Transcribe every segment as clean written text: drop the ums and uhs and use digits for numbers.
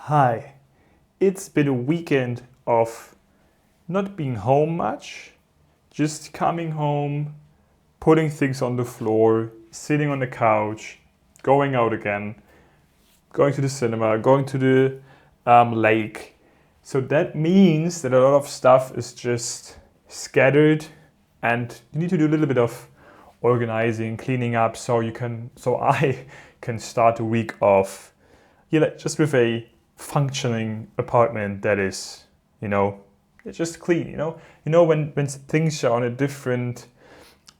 Hi, it's been a weekend of not being home much, just coming home, putting things on the floor, sitting on the couch, going out again, going to the cinema, going to the lake. So that means that a lot of stuff is just scattered and you need to do a little bit of organizing, cleaning up so I can start the week off just with a functioning apartment that is, it's just clean, when things are on a different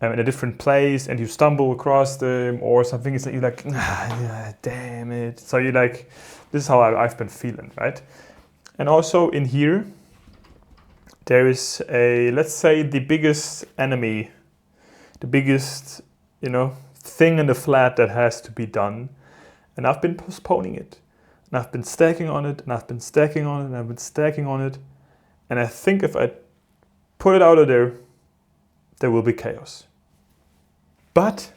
in a different place and you stumble across them or something, it's like you're like, yeah, damn it. So you're like, this is how I've been feeling, right? And also in here, there is let's say the biggest enemy, the biggest, thing in the flat that has to be done. And I've been postponing it. And I've been stacking on it, and I've been stacking on it, and I've been stacking on it. And I think if I put it out of there will be chaos. But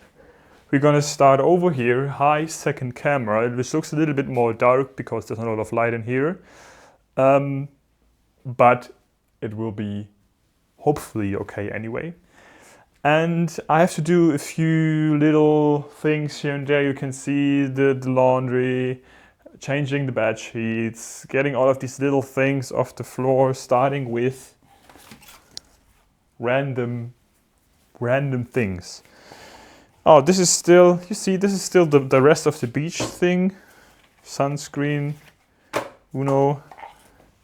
we're gonna start over here, high second camera, which looks a little bit more dark because there's not a lot of light in here. But it will be hopefully okay anyway. And I have to do a few little things here and there. You can see the laundry, changing the bed sheets, getting all of these little things off the floor, starting with random things. Oh, this is still, this is still the rest of the beach thing. Sunscreen, a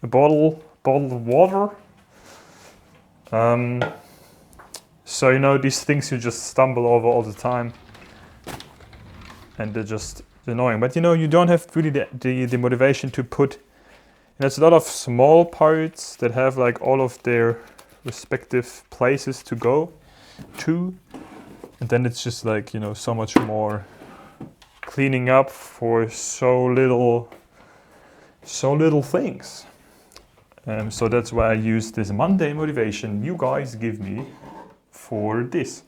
bottle of water. So, these things you just stumble over all the time. And they're just annoying. But, you don't have really the motivation to put... There's a lot of small parts that have like all of their respective places to go to. And then it's just like, so much more cleaning up for so little things. So that's why I use this Monday motivation you guys give me for this.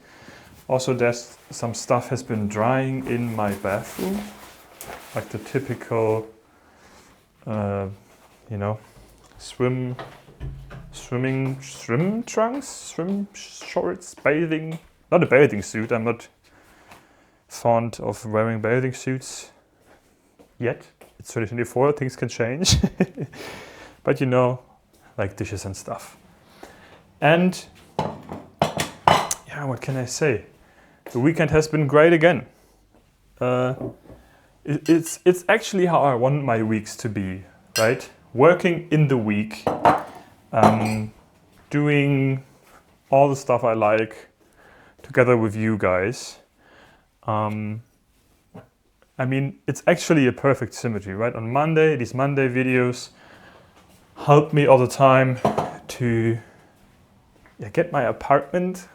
Also, there's some stuff has been drying in my bathroom, like the typical, swim trunks, swim shorts, bathing. Not a bathing suit. I'm not fond of wearing bathing suits yet. It's 2024. Things can change, but like dishes and stuff. And what can I say? The weekend has been great again. It's actually how I want my weeks to be, right? Working in the week, doing all the stuff I like together with you guys. It's actually a perfect symmetry, right? On Monday, these Monday videos help me all the time to get my apartment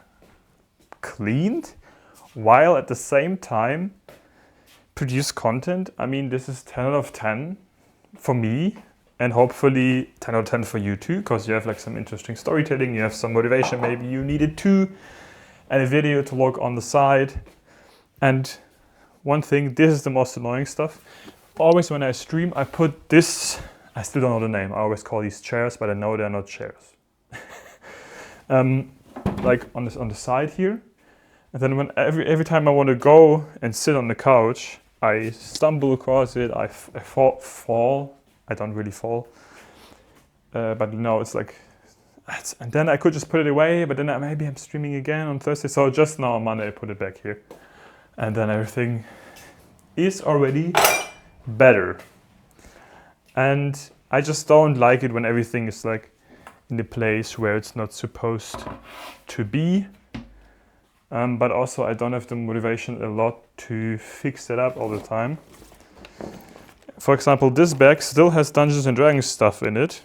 cleaned while at the same time produce content. This is 10 out of 10 for me and hopefully 10 out of 10 for you too, because you have like some interesting storytelling, you have some motivation, maybe you need it too, and a video to look on the side. And one thing, this is the most annoying stuff. Always when I stream, I put this, I still don't know the name, I always call these chairs, but I know they're not chairs. Like on the side here. And then when every time I want to go and sit on the couch, I stumble across it, I fall. I don't really fall. But it's like, and then I could just put it away, but then maybe I'm streaming again on Thursday. So just now on Monday, I put it back here. And then everything is already better. And I just don't like it when everything is like in the place where it's not supposed to be. But also I don't have the motivation a lot to fix it up all the time. For example, this bag still has Dungeons and Dragons stuff in it.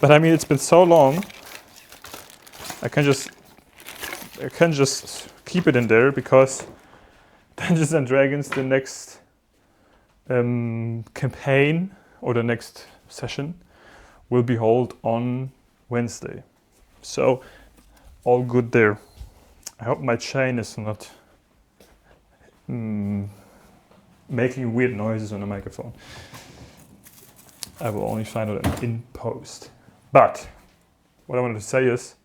But it's been so long, I can just keep it in there because Dungeons and Dragons, the next campaign or the next session will be held on Wednesday. So all good there. I hope my chain is not making weird noises on the microphone. I will only find out in post. But what I wanted to say is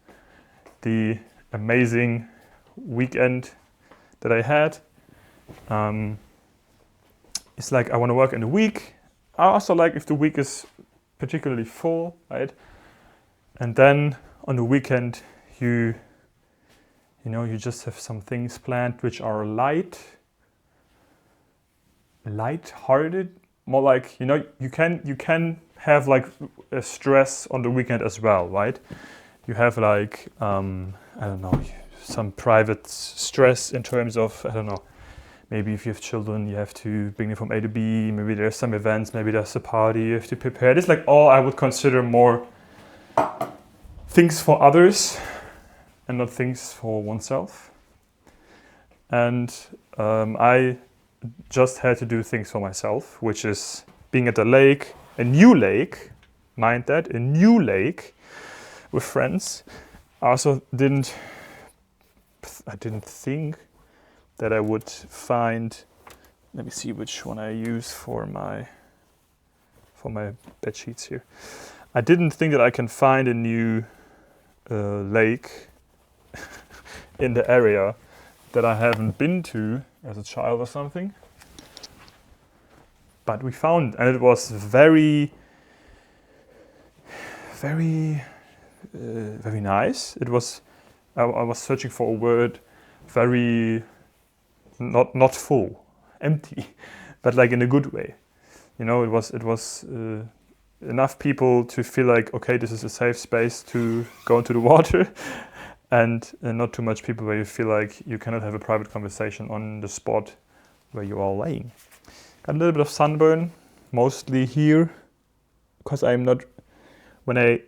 the amazing weekend that I had. It's like I want to work in the week. I also like if the week is particularly full, right? And then on the weekend you just have some things planned which are light-hearted, more like, you can have like a stress on the weekend as well, right? You have like I don't know, some private stress in terms of, I don't know, maybe if you have children, you have to bring them from A to B, maybe there's some events, maybe there's a party you have to prepare. This is like all I would consider more things for others and not things for oneself. And I just had to do things for myself, which is being at the lake, a new lake, mind that, a new lake with friends. I didn't think that I would find, let me see which one I use for my bed sheets here. I didn't think that I can find a new lake in the area that I haven't been to as a child or something. But we found, and it was very, very, very nice. It was, I was searching for a word, very, not full, empty, but like in a good way. It was enough people to feel like, okay, this is a safe space to go into the water, and not too much people where you feel like you cannot have a private conversation on the spot where you are laying. Got a little bit of sunburn, mostly here, because when I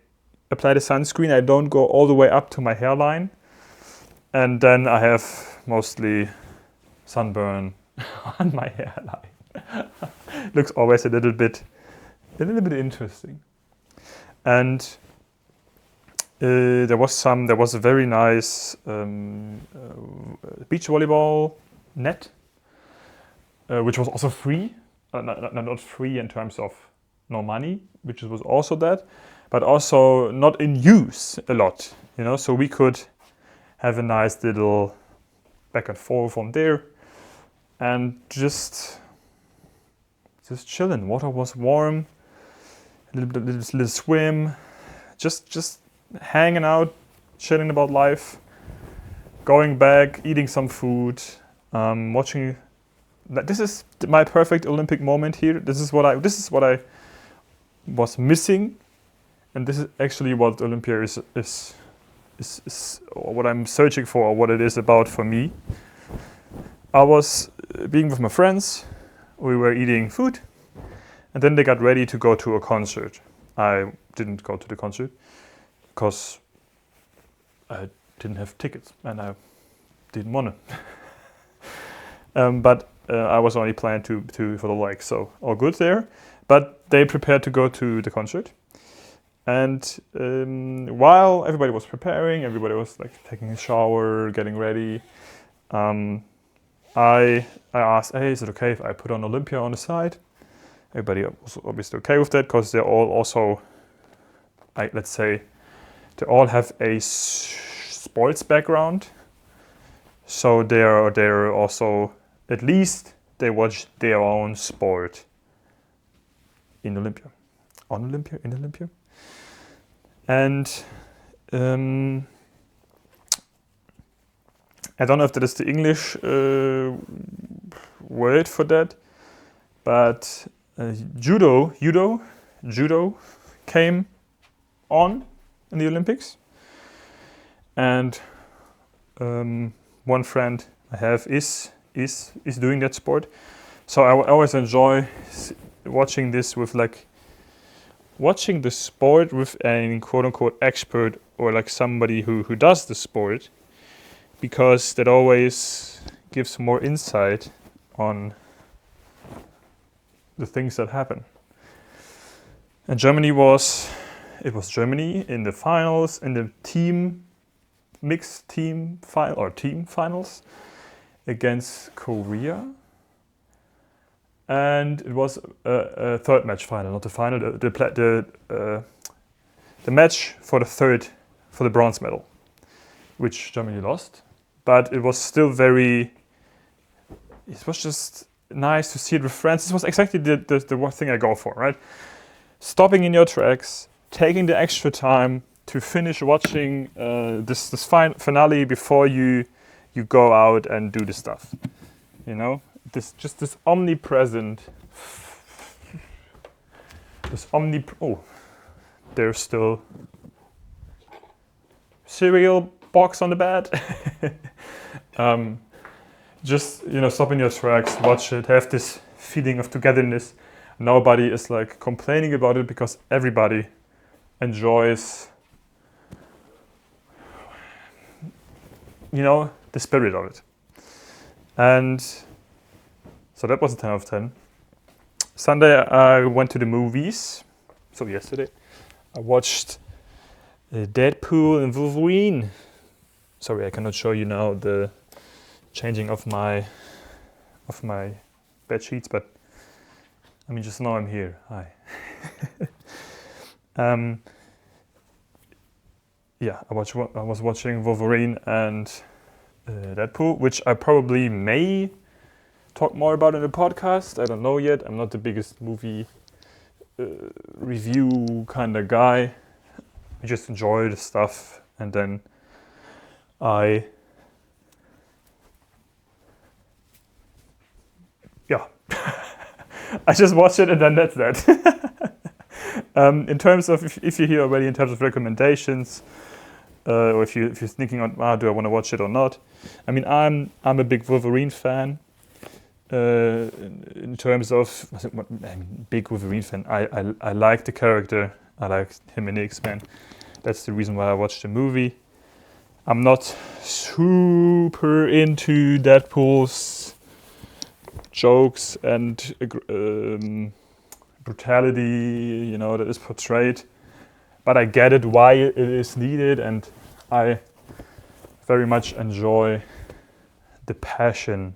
apply the sunscreen, I don't go all the way up to my hairline, and then I have mostly sunburn on my hairline. Looks always a little bit interesting. And there was a very nice beach volleyball net, which was also free. Not free in terms of no money, which was also that, but also not in use a lot. So we could have a nice little back and forth from there, and just chilling. Water was warm, a little swim, just hanging out, chilling about life, going back, eating some food, watching. This is my perfect Olympic moment here. This is what I was missing, and this is actually what Olympia is what I'm searching for, or what it is about for me. I was being with my friends. We were eating food, and then they got ready to go to a concert. I didn't go to the concert because I didn't have tickets and I didn't want to. But I was only planned to for the lake, so all good there. But they prepared to go to the concert, and while everybody was preparing, everybody was like taking a shower, getting ready. I asked, hey, is it okay if I put on Olympia on the side? Everybody was obviously okay with that, because they're all also, let's say, they all have a sports background. So they're also, at least they watch their own sport in Olympia. On Olympia, in Olympia. And I don't know if that is the English word for that, but judo came on in the Olympics, and one friend I have is doing that sport. So I always enjoy watching this with watching the sport with a quote unquote expert, or like somebody who does the sport, because that always gives more insight on the things that happen. And Germany was Germany in the finals, in the mixed team finals against Korea. and it was a third match final, not the final, the match for the bronze medal, which Germany lost. But it was still it was just nice to see it with friends. This was exactly the one thing I go for, right? Stopping in your tracks, taking the extra time to finish watching this finale before you go out and do the stuff. You know, this omnipresent, oh, there's still cereal box on the bed. Just, stop in your tracks, watch it, have this feeling of togetherness. Nobody is like complaining about it because everybody enjoys, the spirit of it. And so that was a 10 out of 10. Sunday I went to the movies. So yesterday I watched Deadpool and Wolverine. Sorry, I cannot show you now the changing of my bed sheets, but just know I'm here. Hi. I was watching Wolverine and Deadpool, which I probably may talk more about in the podcast. I don't know yet. I'm not the biggest movie review kind of guy. I just enjoy the stuff, and then I just watch it, and then that's that. In terms of, if you're here already, in terms of recommendations, or if you're thinking on, do I want to watch it or not? I'm a big Wolverine fan. In terms of big Wolverine fan, I like the character. I like him in the X-Men. That's the reason why I watched the movie. I'm not super into Deadpool's jokes and brutality, that is portrayed. But I get it why it is needed, and I very much enjoy the passion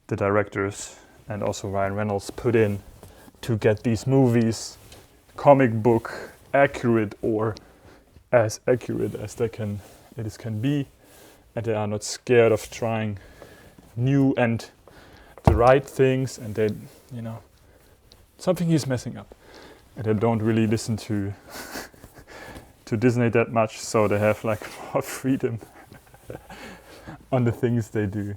the directors and also Ryan Reynolds put in to get these movies comic book accurate, or as accurate as it can be, and they are not scared of trying new and the right things, and they, something is messing up, and they don't really listen to Disney that much, so they have like more freedom on the things they do,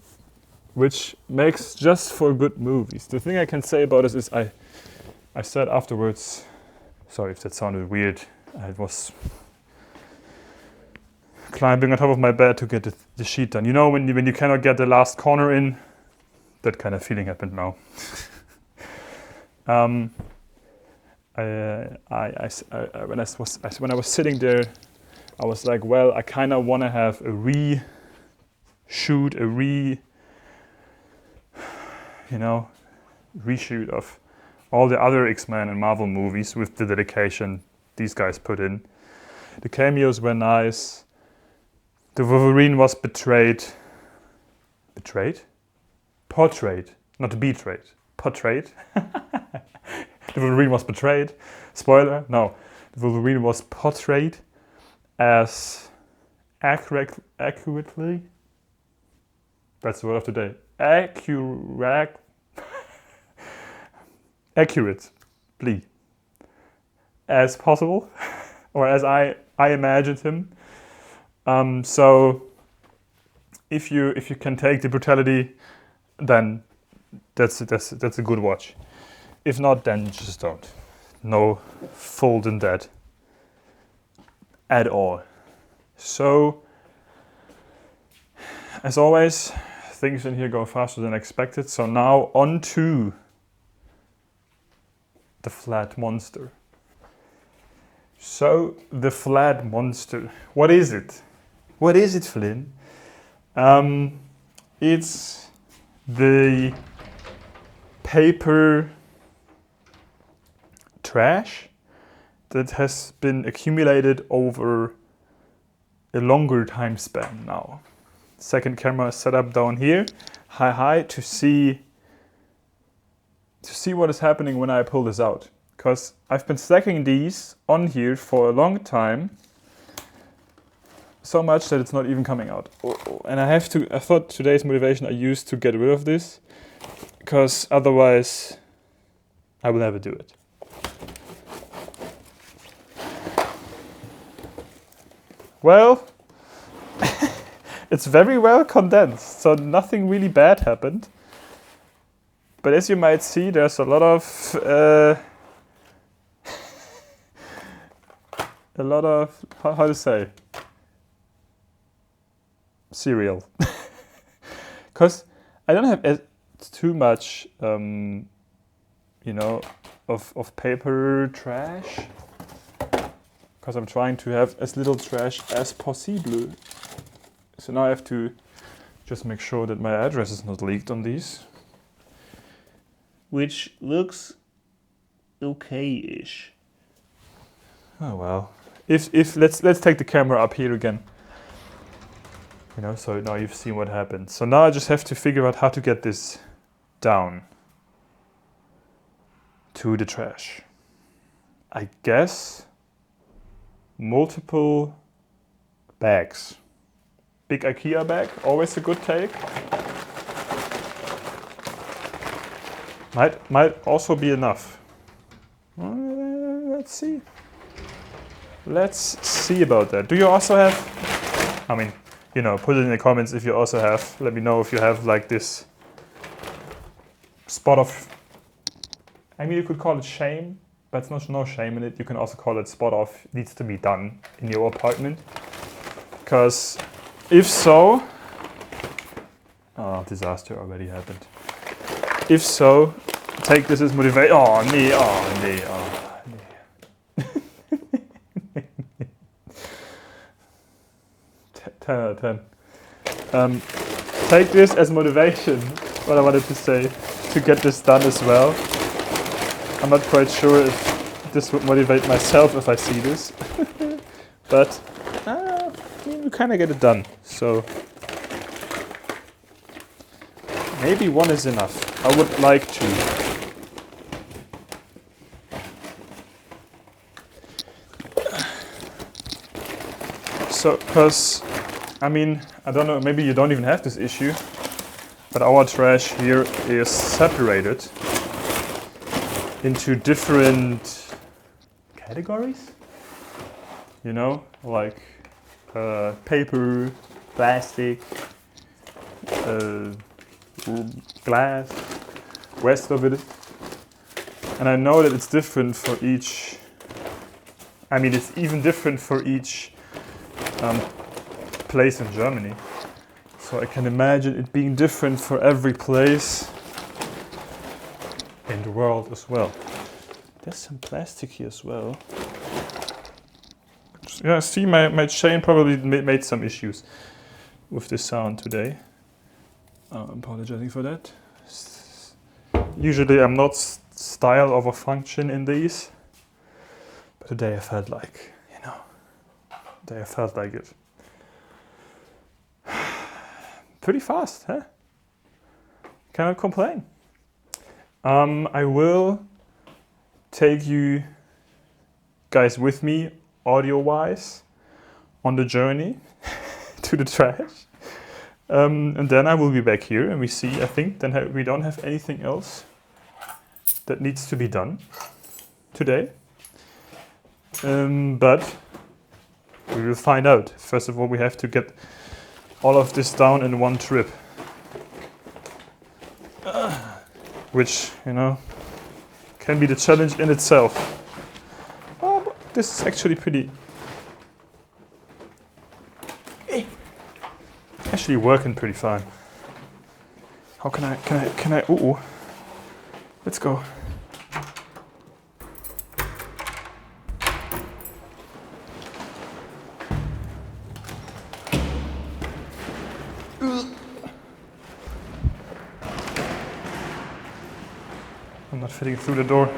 which makes just for good movies. The thing I can say about this is I said afterwards, sorry if that sounded weird, I was climbing on top of my bed to get the sheet done. When you cannot get the last corner in, that kind of feeling happened now. When I was sitting there, I was like, well, I kind of want to have a reshoot of all the other X-Men and Marvel movies with the dedication these guys put in. The cameos were nice. The Wolverine was portrayed, not betrayed, portrayed. The Wolverine was portrayed, spoiler, no. The Wolverine was portrayed as accurately, that's the word of the day, accurately as possible, or as I imagined him. So if you can take the brutality, then that's a good watch. If not, then just don't. No fault in that at all. So, as always, things in here go faster than expected. So now on to the flat monster. So, the flat monster. What is it? What is it, Flynn? It's the paper trash that has been accumulated over a longer time span now. Second camera set up down here, high to see to see what is happening when I pull this out. Because I've been stacking these on here for a long time. So much that it's not even coming out. And I thought today's motivation I used to get rid of this. Because otherwise I will never do it. Well, it's very well condensed, so nothing really bad happened. But as you might see, there's a lot of how to say, cereal. Because I don't have too much, you know, of paper trash. Because I'm trying to have as little trash as possible. So now I have to just make sure that my address is not leaked on these. Which looks okay-ish. Oh well. If let's take the camera up here again. You know, so now you've seen what happened. So now I just have to figure out how to get this down to the trash. I guess multiple bags. Big IKEA bag, always a good take. Might also be enough. Let's see. Let's see about that. Do you also have, I mean, you know, put it in the comments if you also have. Let me know if you have like this spot of, I mean, you could call it shame, but it's not no shame in it. You can also call it spot of needs to be done in your apartment. Because if so, disaster already happened. If so, take this as motivation. Oh, nee. 10 out of 10. Take this as motivation, what I wanted to say, to get this done as well. I'm not quite sure if this would motivate myself if I see this. But we kind of get it done. So maybe one is enough. I would like to. So, because, I mean, I don't know, maybe you don't even have this issue, but our trash here is separated into different categories. You know, like paper, plastic, glass, rest of it. And I know that it's different for each, I mean, it's even different for each place in Germany. So I can imagine it being different for every place in the world as well. There's some plastic here as well. Yeah, see, my chain probably made some issues with the sound today. I'm apologizing for that. Usually I'm not style over function in these, but today I felt like, you know, today I felt like it. Pretty fast, huh? Cannot complain. I will take you guys with me, audio-wise, on the journey to the trash. And then I will be back here and we see, I think, then we don't have anything else that needs to be done today. But we will find out. First of all, we have to get all of this down in one trip. Which, you know, can be the challenge in itself. Oh, but this is actually pretty... actually working pretty fine. How can I, ooh, let's go. I'm not fitting through the door.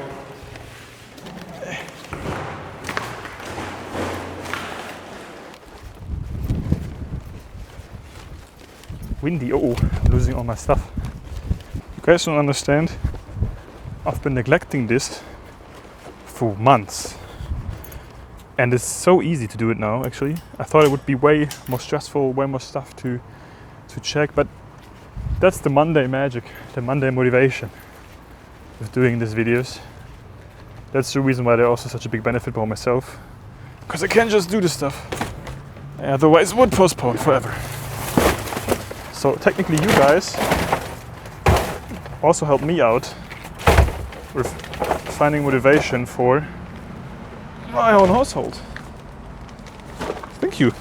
Windy, I'm losing all my stuff. You guys don't understand. I've been neglecting this for months. And it's so easy to do it now, actually. I thought it would be way more stressful, way more stuff to check, but that's the Monday magic, the Monday motivation of doing these videos. That's the reason why they're also such a big benefit for myself. Because I can't just do this stuff. Otherwise it would postpone forever. So technically you guys also help me out with finding motivation for my own household. Thank you.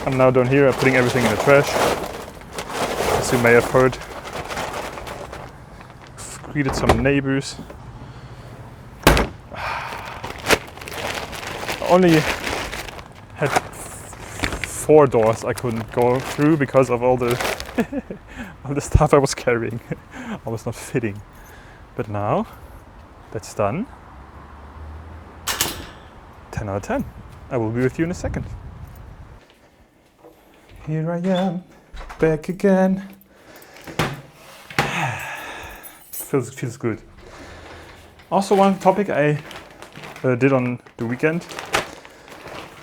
I'm now down here, I'm putting everything in the trash. As you may have heard, I've greeted some neighbors. I only had 4 doors I couldn't go through because of all the all the stuff I was carrying. I was not fitting. But now that's done. 10 out of 10. I will be with you in a second. Here I am, back again. Feels good. Also, one topic I did on the weekend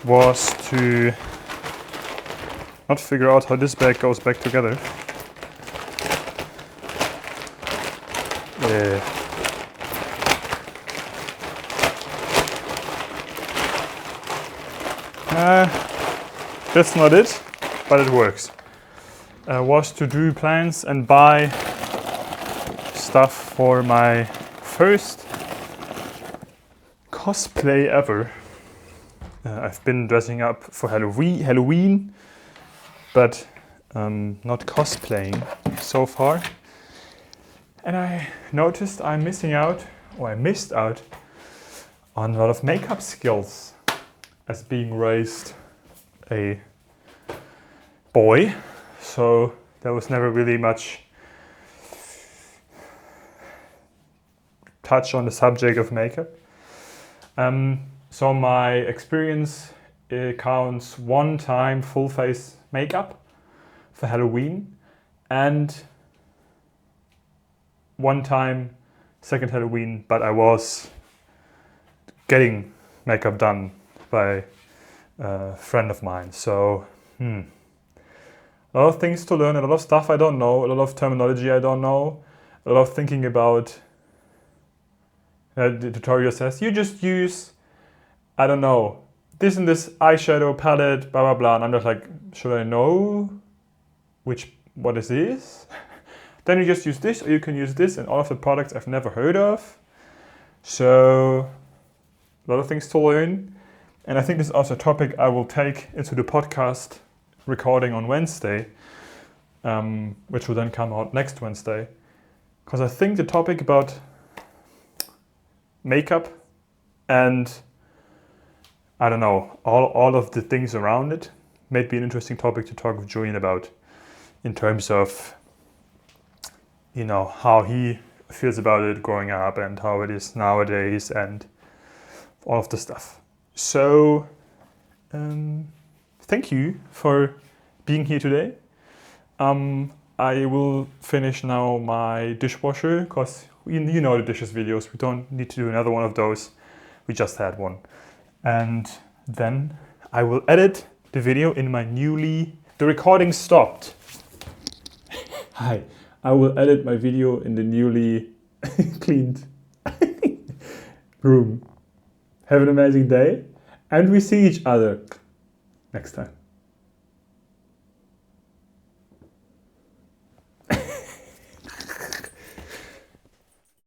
was to not figure out how this bag goes back together. That's not it, but it works. Was to do plans and buy stuff for my first cosplay ever. I've been dressing up for Halloween, but not cosplaying so far. And I noticed I missed out on a lot of makeup skills as being raised a boy. So there was never really much touch on the subject of makeup. So my experience counts 1 time full face makeup for Halloween and 1 time second Halloween, but I was getting makeup done by a friend of mine. So a lot of things to learn, a lot of stuff I don't know, a lot of terminology I don't know, a lot of thinking about. The tutorial says you just use, I don't know, this and this eyeshadow palette, blah blah blah, and I'm just like, should I know what this is? Then you just use this, or you can use this, and all of the products I've never heard of. So a lot of things to learn, and I think this is also a topic I will take into the podcast recording on Wednesday, which will then come out next Wednesday, because I think the topic about makeup and I don't know, all of the things around it may be an interesting topic to talk with Julian about, in terms of, you know, how he feels about it growing up and how it is nowadays and all of the stuff. So thank you for being here today. I will finish now my dishwasher, because you know the dishes videos, we don't need to do another one of those, we just had one. And then I will edit the video in my the recording stopped. Hi, I will edit my video in the newly cleaned room. Have an amazing day, and we see each other next time.